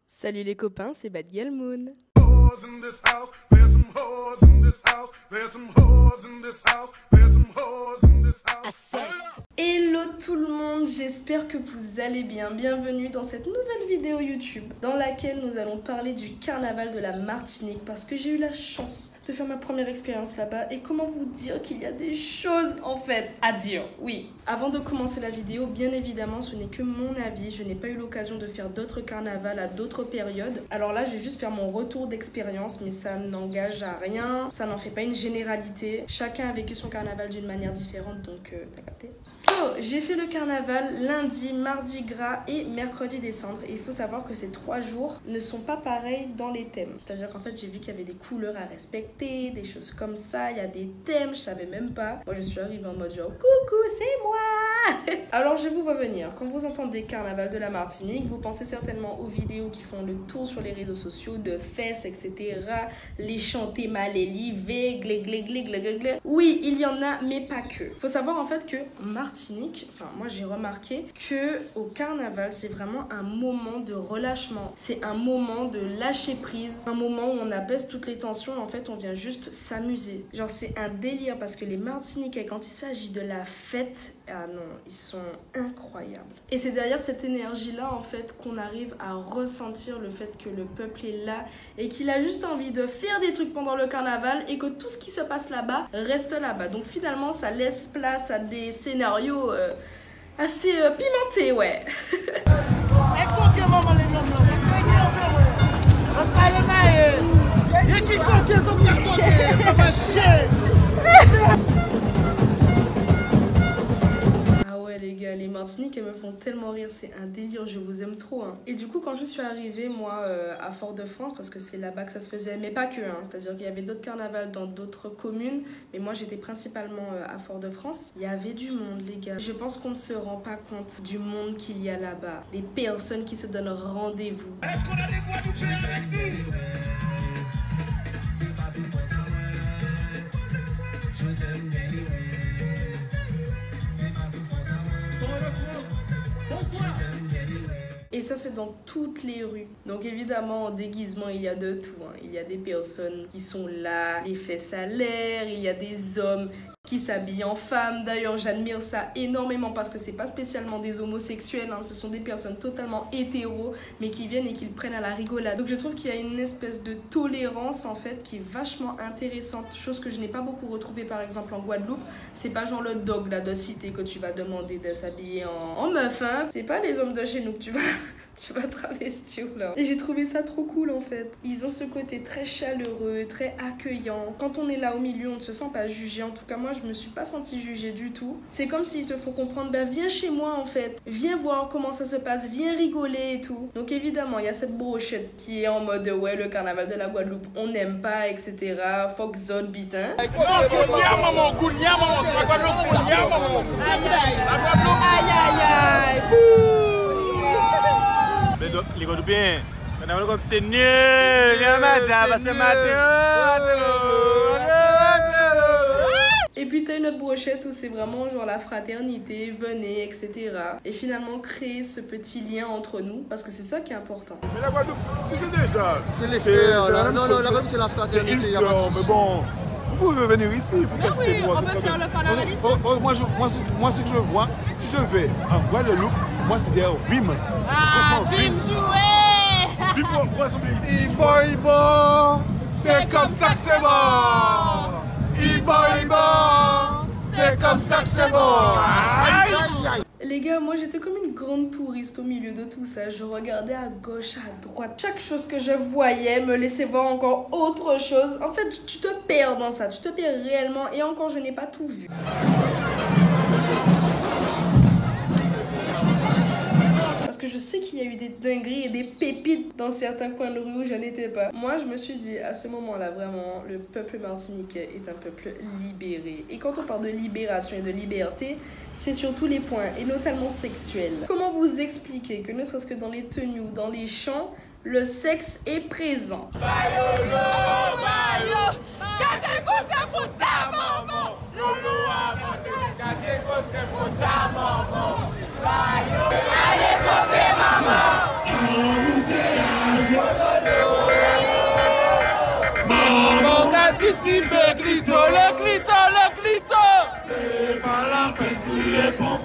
Salut les copains, c'est Bad Girl Moon. Hello tout le monde, j'espère que vous allez bien. Bienvenue dans cette nouvelle vidéo YouTube dans laquelle nous allons parler du carnaval de la Martinique parce que j'ai eu la chance de faire ma première expérience là-bas et comment vous dire qu'il y a des choses en fait à dire, oui. Avant de commencer la vidéo, bien évidemment ce n'est que mon avis, je n'ai pas eu l'occasion de faire d'autres carnavals à d'autres périodes. Alors là je vais juste faire mon retour d'expérience mais ça n'engage à rien, ça n'en fait pas une généralité. Chacun a vécu son carnaval d'une manière différente donc t'as capté. So, j'ai fait le carnaval lundi, mardi gras et mercredi des cendres et il faut savoir que ces 3 jours ne sont pas pareils dans les thèmes. C'est-à-dire qu'en fait j'ai vu qu'il y avait des couleurs à respecter, des choses comme ça, il y a des thèmes, je savais même pas. Moi je suis arrivée en mode genre coucou c'est moi. Alors je vous vois venir, quand vous entendez carnaval de la Martinique, vous pensez certainement aux vidéos qui font le tour sur les réseaux sociaux de fesses, etc. Les chantés mal élevés, glé glé glé glé glé glé. Oui, il y en a, mais pas que. Faut savoir en fait que Martinique, enfin moi j'ai remarqué que au carnaval c'est vraiment un moment de relâchement, c'est un moment de lâcher prise, un moment où on abaisse toutes les tensions, en fait on vient juste s'amuser. Genre c'est un délire parce que les Martiniquais quand il s'agit de la fête, ah non, ils sont incroyables. Et c'est derrière cette énergie là en fait qu'on arrive à ressentir le fait que le peuple est là et qu'il a juste envie de faire des trucs pendant le carnaval et que tout ce qui se passe là-bas reste là-bas. Donc finalement ça laisse place à des scénarios assez pimentés, ouais. Ah ouais les gars, les Martiniques elles me font tellement rire, c'est un délire, je vous aime trop hein. Et du coup quand je suis arrivée moi à Fort-de-France, parce que c'est là-bas que ça se faisait, mais pas que hein, c'est-à-dire qu'il y avait d'autres carnavals dans d'autres communes, mais moi j'étais principalement à Fort-de-France, il y avait du monde les gars. Je pense qu'on ne se rend pas compte du monde qu'il y a là-bas, des personnes qui se donnent rendez-vous. Est-ce qu'on a des Guadeloupéens avec nous? Et ça c'est dans toutes les rues. Donc évidemment en déguisement il y a de tout hein. Il y a des personnes qui sont là, les fesses à l'air, il y a des hommes qui s'habillent en femmes. D'ailleurs j'admire ça énormément parce que c'est pas spécialement des homosexuels hein. Ce sont des personnes totalement hétéros mais qui viennent et qui le prennent à la rigolade. Donc je trouve qu'il y a une espèce de tolérance en fait qui est vachement intéressante, chose que je n'ai pas beaucoup retrouvée par exemple en Guadeloupe. C'est pas genre le dog là de cité que tu vas demander de s'habiller en meuf hein. C'est pas les hommes de chez nous que tu vas travestir là. Et j'ai trouvé ça trop cool en fait. Ils ont ce côté très chaleureux, très accueillant. Quand on est là au milieu, on ne se sent pas jugé. En tout cas, moi, je me suis pas sentie jugée du tout. C'est comme s'ils te font comprendre, bah viens chez moi en fait. Viens voir comment ça se passe, viens rigoler et tout. Donc évidemment, il y a cette brochette qui est en mode ouais, le carnaval de la Guadeloupe, on n'aime pas, etc. Fox zone bitin. Aïe aïe aïe. Les Guadeloupéens, c'est nul, et puis t'as une autre brochette où c'est vraiment genre la fraternité, venez, etc. Et finalement créer ce petit lien entre nous, parce que c'est ça qui est important. Mais la Guadeloupe, tu sais déjà, la Guadeloupe c'est la fraternité. C'est une sœur, mais bon, vous pouvez venir ici pour tester. On peut faire le carnaval ici. Moi, ce que je vois, si je vais en Guadeloupe, moi c'est des Vim. Ah, Vim jouer. Vim, moi c'est ici. Ibo, c'est comme ça que c'est bon. Ibo, c'est comme ça que c'est bon. Les gars, moi j'étais comme une grande touriste au milieu de tout ça. Je regardais à gauche, à droite. Chaque chose que je voyais me laissait voir encore autre chose. En fait, tu te perds dans ça. Tu te perds réellement. Et encore, je n'ai pas tout vu. Parce que je sais qu'il y a eu des dingueries et des pépites dans certains coins de rue où je n'étais pas. Moi, je me suis dit, à ce moment-là, vraiment, le peuple martiniquais est un peuple libéré. Et quand on parle de libération et de liberté, c'est sur tous les points, et notamment sexuels. Comment vous expliquer que ne serait-ce que dans les tenues ou dans les chants, le sexe est présent? participer, clito, le clito, le clito. C'est pas la peine de crier pour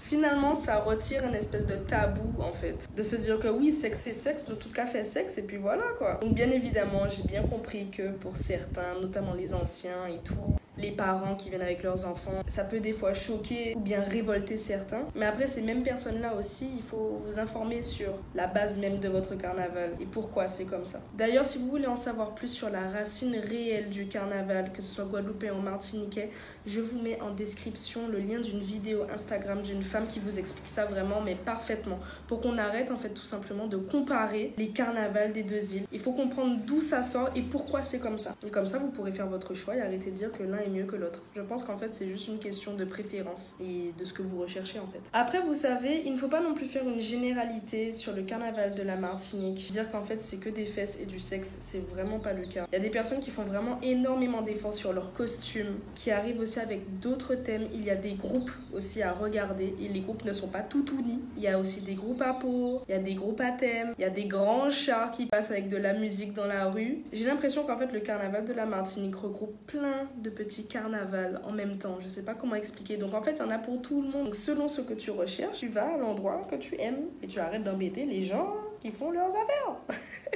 Finalement, ça retire un espèce de tabou en fait. De se dire que oui, sexe c'est sexe, de tout cas fait sexe et puis voilà quoi. Donc bien évidemment, j'ai bien compris que pour certains, notamment les anciens et tout, les parents qui viennent avec leurs enfants, ça peut des fois choquer ou bien révolter certains. Mais après, ces mêmes personnes-là aussi, il faut vous informer sur la base même de votre carnaval et pourquoi c'est comme ça. D'ailleurs, si vous voulez en savoir plus sur la racine réelle du carnaval, que ce soit guadeloupéen ou martiniquais, je vous mets en description le lien d'une vidéo Instagram d'une femme qui vous explique ça vraiment, mais parfaitement. Pour qu'on arrête en fait tout simplement de comparer les carnavals des deux îles. Il faut comprendre d'où ça sort et pourquoi c'est comme ça. Et comme ça, vous pourrez faire votre choix et arrêter de dire que l'un est mieux que l'autre. Je pense qu'en fait c'est juste une question de préférence et de ce que vous recherchez en fait. Après vous savez, il ne faut pas non plus faire une généralité sur le carnaval de la Martinique. Dire qu'en fait c'est que des fesses et du sexe, c'est vraiment pas le cas. Il y a des personnes qui font vraiment énormément d'efforts sur leurs costumes, qui arrivent aussi avec d'autres thèmes. Il y a des groupes aussi à regarder et les groupes ne sont pas tout unis. Il y a aussi des groupes à peau, il y a des groupes à thème, il y a des grands chars qui passent avec de la musique dans la rue. J'ai l'impression qu'en fait le carnaval de la Martinique regroupe plein de petits carnaval en même temps, je sais pas comment expliquer. Donc en fait il y en a pour tout le monde. Donc selon ce que tu recherches, tu vas à l'endroit que tu aimes et tu arrêtes d'embêter les gens qui font leurs affaires.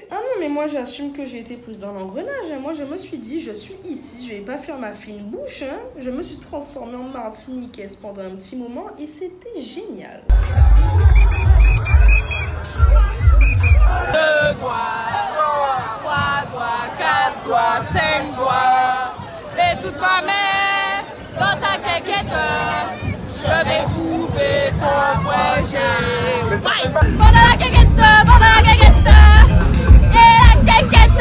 Ah non mais moi j'assume que j'ai été plus dans l'engrenage. Moi je me suis dit je suis ici, je vais pas faire ma fine bouche. Je me suis transformée en martiniquaise pendant un petit moment et c'était génial. 2 doigts, 3 doigts, 4 doigts, 5 doigts. Et toute ma main dans ta quéquette, je vais trouver ton projet. Pendant la quéquette, et la quéquette.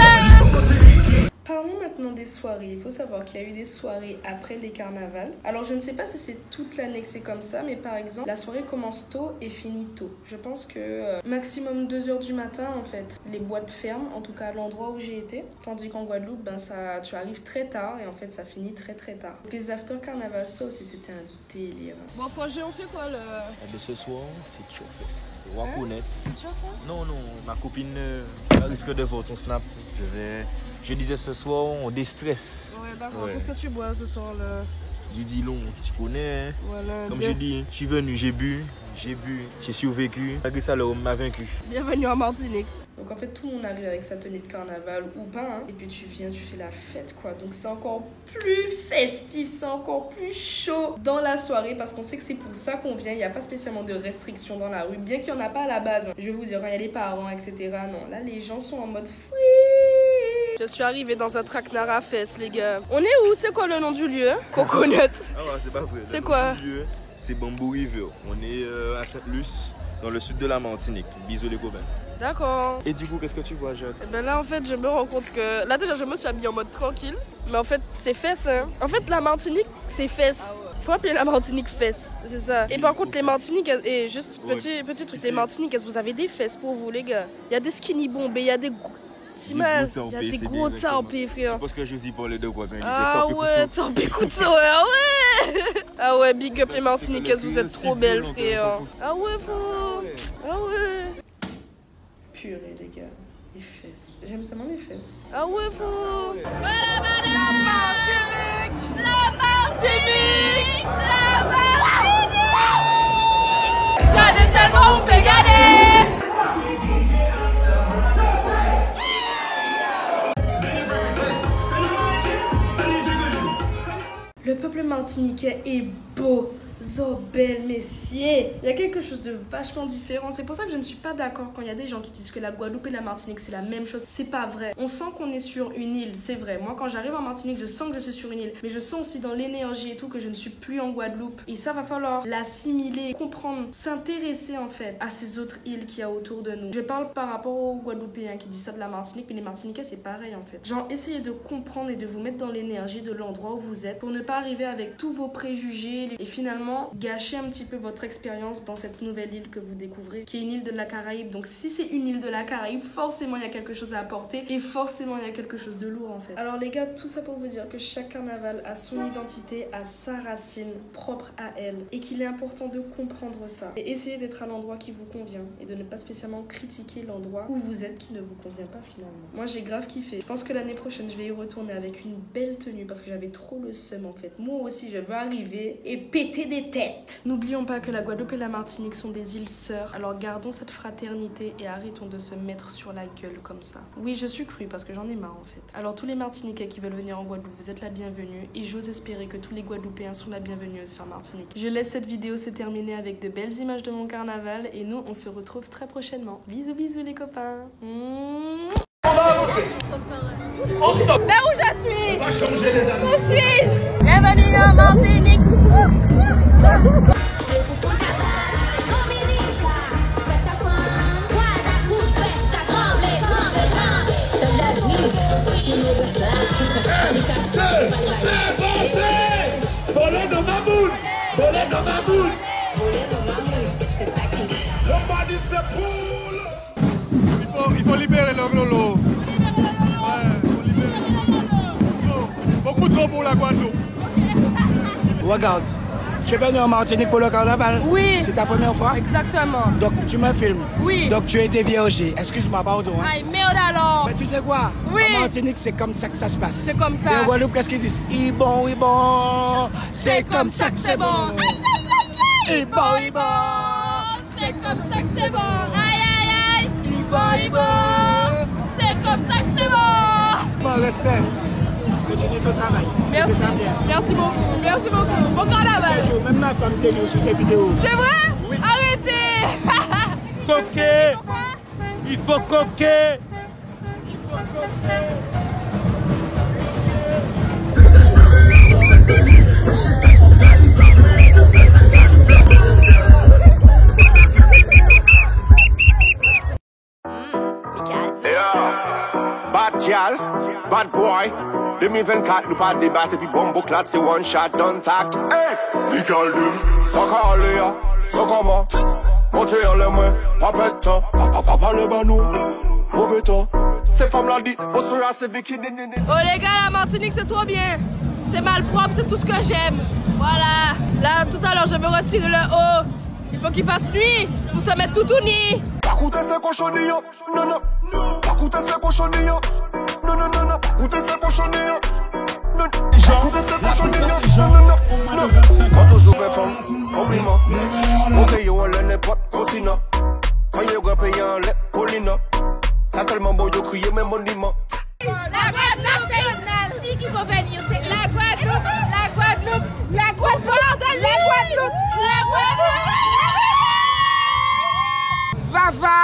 Parlons maintenant des soirées. Il faut savoir qu'il y a eu des soirées après les carnavals. Alors je ne sais pas si c'est toute l'année que c'est comme ça, mais par exemple, la soirée commence tôt et finit tôt. Je pense que maximum 2h du matin en fait. Les boîtes ferment, en tout cas à l'endroit où j'ai été. Tandis qu'en Guadeloupe, tu arrives très tard et en fait ça finit très très tard. Donc, les after carnaval, ça aussi c'était un délire. Bon Frangé, on fait quoi le... De ce soir, c'est Chofes. Wakonet. Chofes? Non, ma copine risque de voir ton snap. Je disais ce soir, on déstresse. Ouais, d'accord. Ouais. Qu'est-ce que tu bois ce soir là? Du Dillon, tu connais. Hein? Voilà, Comme je dis, je suis venu, j'ai bu, j'ai survécu. Malgré ça, l'homme m'a vaincu. Bienvenue en Martinique. Donc en fait tout le monde arrive avec sa tenue de carnaval ou pas et puis tu viens, tu fais la fête quoi. Donc c'est encore plus festif, c'est encore plus chaud dans la soirée parce qu'on sait que c'est pour ça qu'on vient. Il n'y a pas spécialement de restrictions dans la rue, bien qu'il n'y en a pas à la base. Je vais vous dire, quand il y a les parents etc. Non, là les gens sont en mode free. Je suis arrivée dans un traquenard à fesses les gars. On est où? C'est quoi le nom du lieu? Coconut. Ah ouais, c'est pas vrai. C'est quoi? C'est Bamboo River. On est à Sainte-Luce, dans le sud de la Martinique. Bisous les copains. D'accord. Et du coup, qu'est-ce que tu vois, Jacques? Et ben là en fait je me rends compte que... Là déjà je me suis habillée en mode tranquille. Mais en fait c'est fesses hein. En fait la Martinique c'est fesses. Faut appeler la Martinique fesses, c'est ça. Et par contre les Martiniques, et juste petit truc, les Martiniques, est-ce que vous avez des fesses pour vous les gars? Il y a des skinny bombés, il y a des... Il y a des gros tarpés frère. Je pense que Josie parlait de quoi quand il disait ah ouais, tarpé couteau, ah ouais. Ah ouais, big up les Martiniquaises, vous êtes trop belles frère. Ah ouais, faut... Ah ouais. Purée les gars, les fesses. J'aime tellement les fesses. Ah ouais, faut... La Martinique, la Martinique, la Martinique. Regardez seulement, on peut gagner. Le peuple martiniquais est beau. Belle messieurs. Il y a quelque chose de vachement différent. C'est pour ça que je ne suis pas d'accord quand il y a des gens qui disent que la Guadeloupe et la Martinique c'est la même chose. C'est pas vrai. On sent qu'on est sur une île, c'est vrai. Moi quand j'arrive en Martinique, je sens que je suis sur une île. Mais je sens aussi dans l'énergie et tout que je ne suis plus en Guadeloupe. Et ça va falloir l'assimiler, comprendre, s'intéresser en fait à ces autres îles qu'il y a autour de nous. Je parle par rapport aux Guadeloupéens qui disent ça de la Martinique, mais les Martiniquais c'est pareil en fait. Genre essayez de comprendre et de vous mettre dans l'énergie de l'endroit où vous êtes pour ne pas arriver avec tous vos préjugés et finalement vraiment gâcher un petit peu votre expérience dans cette nouvelle île que vous découvrez, qui est une île de la Caraïbe. Donc si c'est une île de la Caraïbe, forcément il y a quelque chose à apporter et forcément il y a quelque chose de lourd en fait. Alors les gars, tout ça pour vous dire que chaque carnaval a son identité, a sa racine propre à elle et qu'il est important de comprendre ça et essayer d'être à l'endroit qui vous convient et de ne pas spécialement critiquer l'endroit où vous êtes qui ne vous convient pas finalement. Moi j'ai grave kiffé. Je pense que l'année prochaine je vais y retourner avec une belle tenue parce que j'avais trop le seum en fait. Moi aussi je veux arriver et péter des têtes. N'oublions pas que la Guadeloupe et la Martinique sont des îles sœurs, alors gardons cette fraternité et arrêtons de se mettre sur la gueule comme ça. Oui, je suis crue parce que j'en ai marre en fait. Alors tous les Martiniquais qui veulent venir en Guadeloupe, vous êtes la bienvenue et j'ose espérer que tous les Guadeloupéens sont la bienvenue aussi en Martinique. Je laisse cette vidéo se terminer avec de belles images de mon carnaval et nous on se retrouve très prochainement. Bisous bisous les copains. Là où je suis, où suis-je? Bienvenue en Martinique. Voler dans ma boule, voler dans ma boule, voler dans ma boule, c'est ça qui dit. Somebody say poule. Il faut libérer le Lolo. Beaucoup trop pour la Guadeloupe. Regarde, tu es venu en Martinique pour le carnaval? Oui. C'est ta première fois? Exactement. Donc tu me filmes? Oui. Donc tu es déviergé. Excuse-moi, pardon. Hein. Aïe, merde alors. Mais tu sais quoi? Oui. En Martinique, c'est comme ça que ça se passe. C'est comme ça. Et en Guadeloupe, qu'est-ce qu'ils disent? Il bon, oui bon. C'est comme ça que c'est bon. Il bon, oui bon. C'est comme ça que c'est bon. Aïe, aïe, aïe. Il bon, oui bon. C'est comme ça que c'est bon. Bon, respect. Continue ton travail. Merci. Ça bien. Merci beaucoup. Merci beaucoup. Bon carnaval. Même ma femme télé sur tes vidéos. C'est vrai? Oui. Arrêtez. Coquet. Il faut coquer. Bad gal, bad boy. 2024, nous pas débattre, puis bon bouclade, c'est one shot, don't tact. Hey! Vical dim, sans calé, sans comment. Montez en l'air, pas pète temps, pas le banou, mauvais temps. Ces femmes-là dit, on sera ces bikini. Oh les gars, la Martinique c'est trop bien. C'est mal propre, c'est tout ce que j'aime. Voilà. Là, tout à l'heure, je vais retirer le haut. Il faut qu'il fasse nuit pour se mettre tout uni. Pas coûter ces cochonilles, non, non. Pas coûter ces cochonilles, non, non, non, non. Pas coûter ces cochonilles, non. Pas coûter ces cochonilles, non, non, non. Quand toujours fait femme, compliment. Ok, yo, on l'en est pas, continent. Quand yo, on paye en lait, colina. Ça tellement beau, yo, crier même monument. La Guadeloupe nationale, si qu'il faut venir, c'est la Guadeloupe, la Guadeloupe, la Guadeloupe, la Guadeloupe, la Guadeloupe. Vava,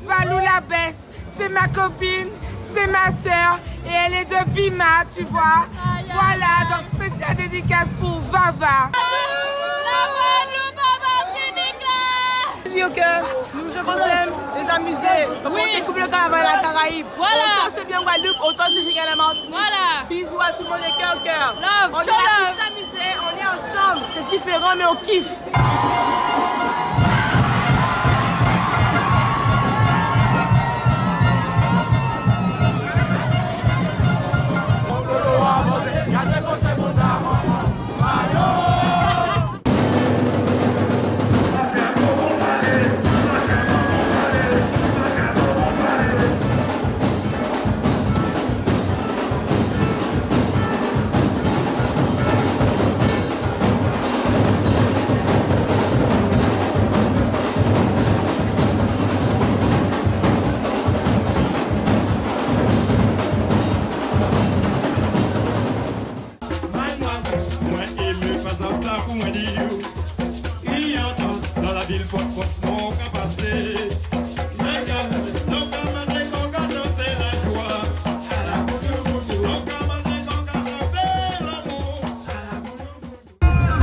Valou la baisse, c'est ma copine, c'est ma soeur et elle est de Bima, tu vois. Voilà, donc spécial dédicace pour Vava. La Guadeloupe en Martinique là. Dire que nous je conseille les amuser. Donc Oui. on découvre le carnaval à la Caraïbe. Voilà. Autant c'est bien Guadeloupe, autant c'est génial à la Martinique. Voilà. Bisous à tout le monde et cœur. Love, On est show là love. pour s'amuser, on est ensemble. C'est différent mais on kiffe.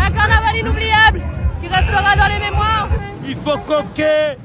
Un carnaval inoubliable qui restera dans les mémoires. Il faut coquer.